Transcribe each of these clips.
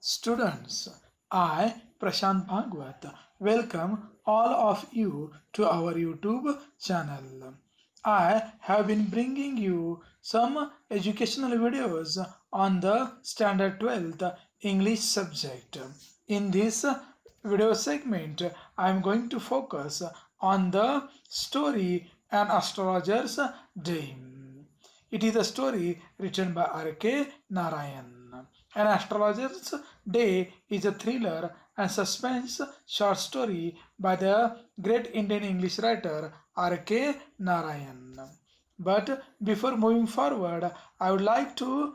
Students, I, Prashant Bhagwat, welcome all of you to our YouTube channel. I have been bringing you some educational videos on the Standard 12th English subject. In this video segment, I am going to focus on the story An Astrologer's Day. It is a story written by R.K. Narayan. An Astrologer's Day is a thriller and suspense short story by the great Indian English writer R.K. Narayan. But before moving forward, I would like to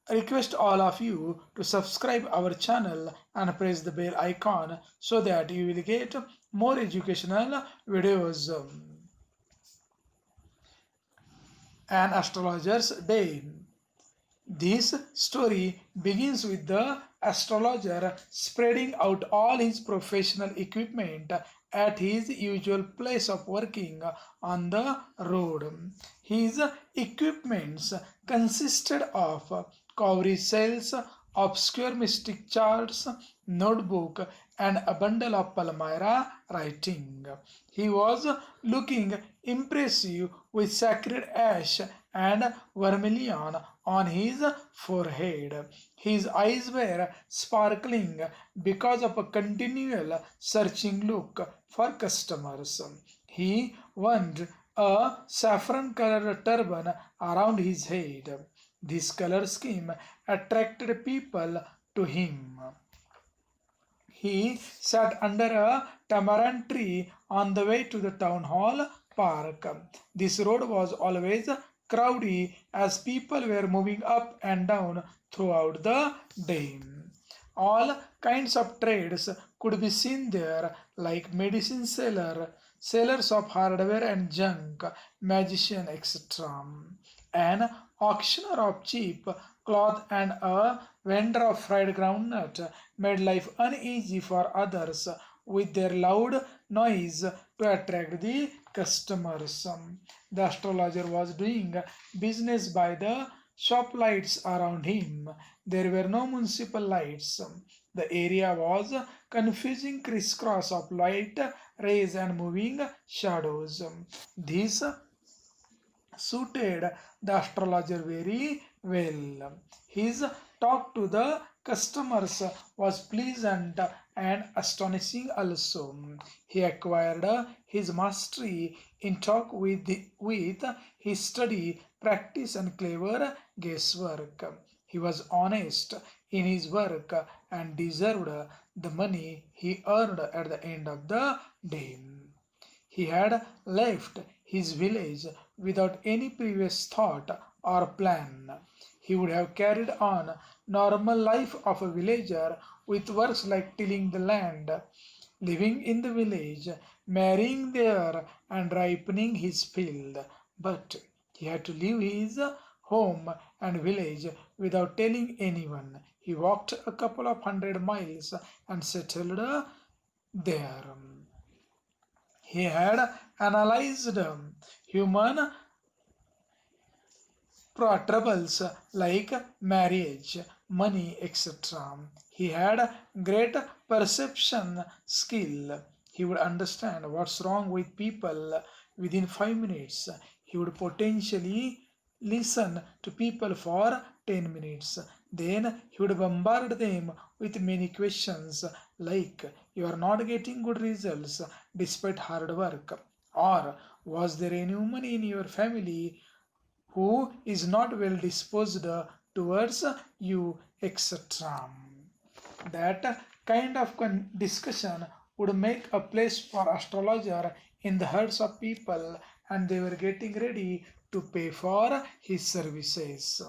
request all of you to subscribe our channel and press the bell icon so that you will get more educational videos. An Astrologer's Day. This story begins with the astrologer spreading out all his professional equipment at his usual place of working on the road. His equipments consisted of cowrie cells, obscure mystic charts, notebook, and a bundle of Palmyra writing. He was looking impressive with sacred ash and vermilion on his forehead. His eyes were sparkling because of a continual searching look for customers. He wore a saffron colored turban around his head. This color scheme attracted people to him. He sat under a tamarind tree on the way to the town hall park. This road was always crowded as people were moving up and down throughout the day. All kinds of trades could be seen there, like medicine seller, sellers of hardware and junk, magician, etc. An auctioneer of cheap cloth and a vendor of fried groundnut made life uneasy for others with their loud noise to attract the customers. The astrologer was doing business by the shop lights around him. There were no municipal lights. The area was confusing crisscross of light rays and moving shadows. This suited the astrologer very well. His talk to the customers was pleasant and astonishing also. He acquired his mastery in talk with his study, practice, and clever guesswork. He was honest in his work and deserved the money he earned at the end of the day. He had left his village without any previous thought or plan. He would have carried on normal life of a villager with works like tilling the land, living in the village, marrying there, and ripening his field. But he had to leave his home and village without telling anyone. He walked a couple of 100 miles and settled there. He had analyzed human troubles like marriage, money, etc. He had great perception skill. He would understand what's wrong with people within 5 minutes. He would potentially listen to people for 10 minutes. Then he would bombard them with many questions like, you are not getting good results despite hard work. Or, was there any woman in your family who is not well disposed towards you, etc. That kind of discussion would make a place for astrologer in the hearts of people, and they were getting ready to pay for his services.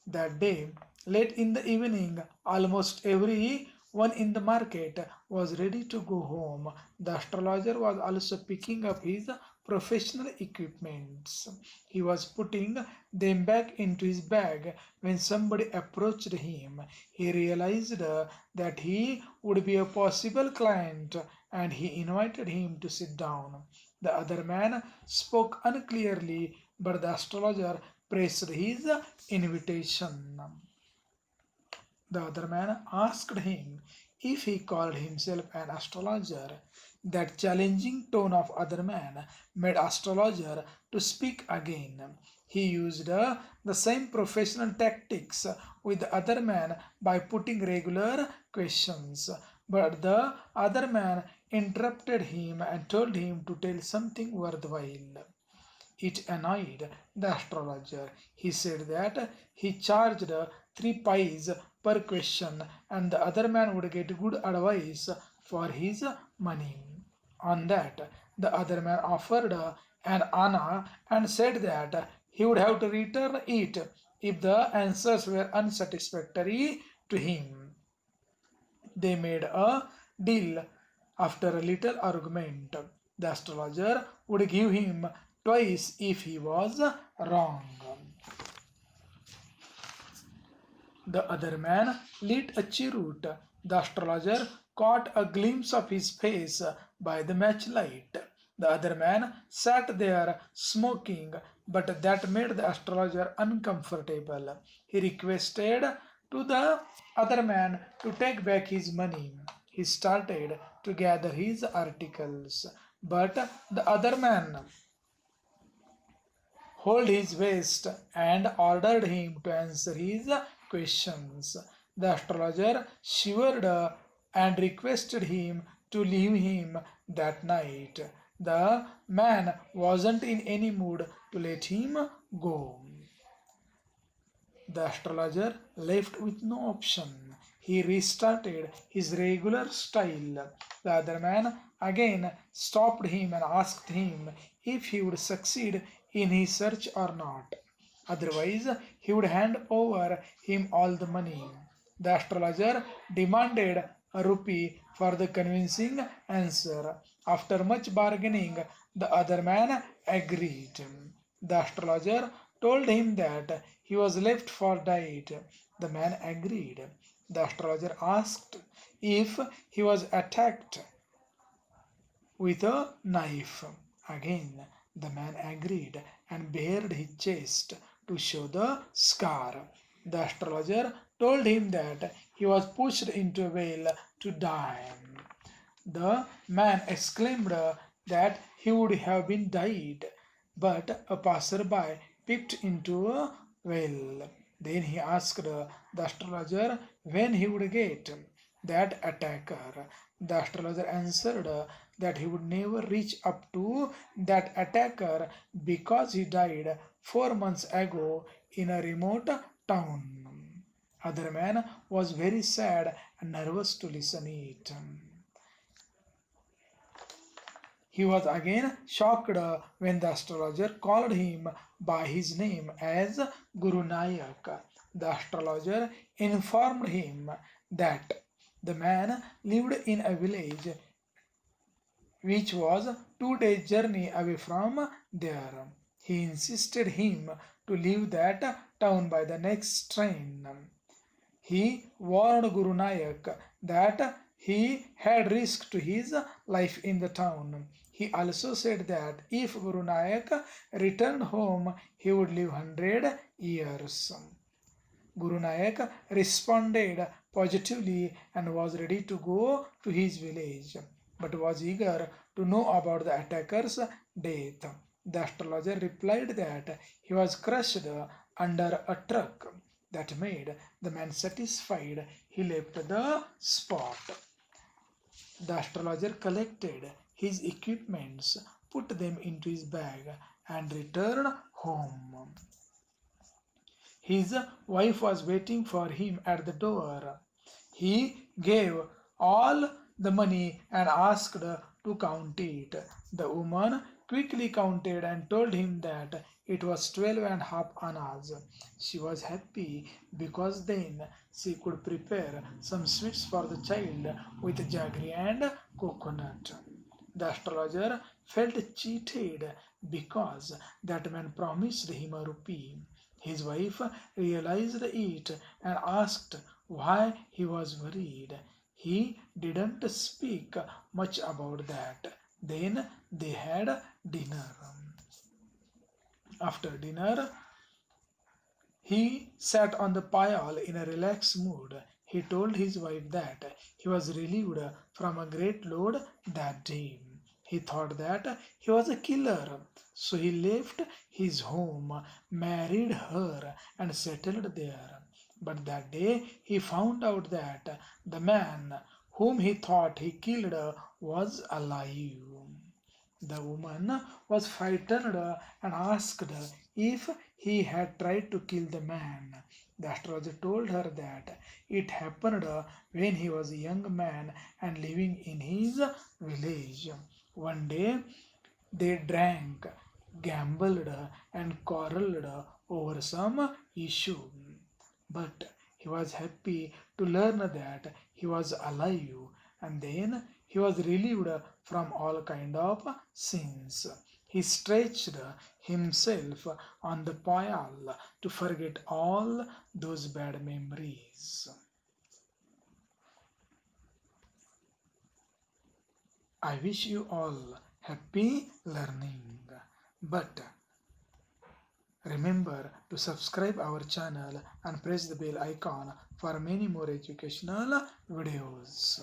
That day, late in the evening, almost every one in the market was ready to go home. The astrologer was also picking up his professional equipments. He was putting them back into his bag when somebody approached him. He realized that he would be a possible client and he invited him to sit down. The other man spoke unclearly, but the astrologer pressed his invitation. The other man asked him if he called himself an astrologer. That challenging tone of other man made astrologer to speak again. He used the same professional tactics with the other man by putting regular questions. But the other man interrupted him and told him to tell something worthwhile. It annoyed the astrologer. He said that he charged 3 pies per question and the other man would get good advice for his money. On that, the other man offered an anna and said that he would have to return it if the answers were unsatisfactory to him. They made a deal. After a little argument, the astrologer would give him twice if he was wrong. The other man lit a cheroot. The astrologer caught a glimpse of his face by the matchlight. The other man sat there smoking, but that made the astrologer uncomfortable. He requested to the other man to take back his money. He started to gather his articles, but the other man held his waist and ordered him to answer his questions. The astrologer shivered and requested him to leave him that night. The man wasn't in any mood to let him go. The astrologer left with no option. He restarted his regular style. The other man again stopped him and asked him if he would succeed in his search or not. Otherwise, he would hand over him all the money. The astrologer demanded a rupee for the convincing answer. After much bargaining, the other man agreed. The astrologer told him that he was left for dead. The man agreed. The astrologer asked if he was attacked with a knife. Again, the man agreed and bared his chest to show the scar. The astrologer told him that he was pushed into a well to die. The man exclaimed that he would have been died, but a passerby peeped into a well. Then he asked the astrologer when he would get that attacker. The astrologer answered that he would never reach up to that attacker because he died 4 months ago in a remote town. Other man was very sad and nervous to listen it. He was again shocked when the astrologer called him by his name as Guru Nayak. The astrologer informed him that the man lived in a village which was 2 days' journey away from there. He insisted him to leave that town by the next train. He warned Guru Nayak that he had risked his life in the town. He also said that if Guru Nayak returned home, he would live 100 years. Guru Nayak responded positively and was ready to go to his village, but was eager to know about the attacker's death. The astrologer replied that he was crushed under a truck. That made the man satisfied. He left the spot. The astrologer collected his equipments, put them into his bag, and returned home. His wife was waiting for him at the door. He gave all the money and asked to count it. The woman quickly counted and told him that it was 12.5 annas. She was happy because then she could prepare some sweets for the child with jaggery and coconut. The astrologer felt cheated because that man promised him a rupee. His wife realized it and asked why he was worried. He didn't speak much about that. Then they had dinner. After dinner, he sat on the pile in a relaxed mood. he told his wife that he was relieved from a great load that day. He thought that he was a killer, so he left his home, married her, and settled there. But that day he found out that the man whom he thought he killed was alive. The woman was frightened and asked if he had tried to kill the man. The astrologer told her that it happened when he was a young man and living in his village. One day they drank, gambled, and quarreled over some issue. But he was happy to learn that he was alive, and then he was relieved from all kind of sins. He stretched himself on the pile to forget all those bad memories. I wish you all happy learning. But remember to subscribe our channel and press the bell icon for many more educational videos.